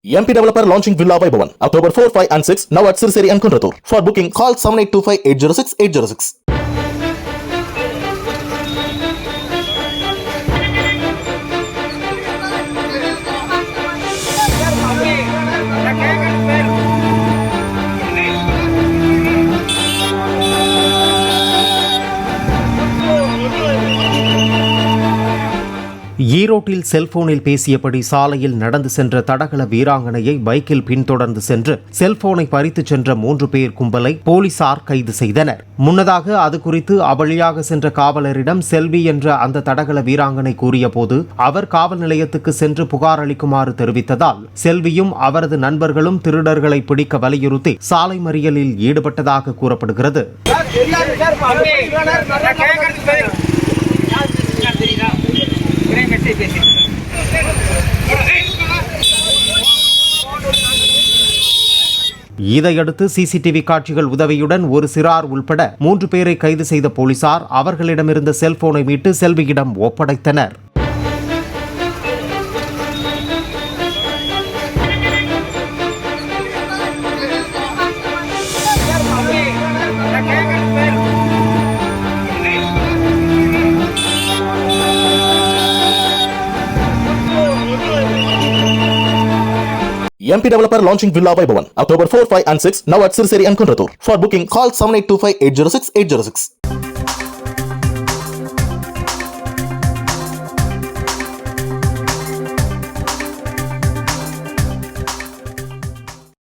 MP Developer launching Villa Vaibhavan October 4, 5 and 6 now at Sirseri and Kunratur. For booking call 7825 806 806. ஈரோட்டில் செல்போனில் பேசியபடி சாலையில் நடந்து சென்ற தடகள வீராங்கனையை பைக்கில் பின்தொடர்ந்து சென்று செல்போனை பறித்துச் சென்ற 3 பேர் கும்பலை போலீசார் கைது செய்தனர். முன்னதாக அது குறித்து அவ்வழியாக சென்ற காவலரிடம் செல்வி என்ற அந்த தடகள வீராங்கனை கூறியபோது அவர் காவல் நிலையத்துக்கு சென்று புகார் அளிக்குமாறு தெரிவித்ததால் செல்வியும் அவரது நண்பர்களும் திருடர்களை பிடிக்க வலியுறுத்தி சாலை மறியலில் ஈடுபட்டதாக கூறப்படுகிறது. இதையடுத்து சிசிடிவி காட்சிகள் உதவியுடன் ஒரு சிறார் உள்பட 3 பேரை கைது செய்த போலீசார் அவர்களிடமிருந்த செல்போனை மீட்டு செல்வியிடம் ஒப்படைத்தனர். MP Developer launching Villa Vaibhavan October 4, 5 and 6 now at Sirseri and Kunratur. For booking call 7825 806 806.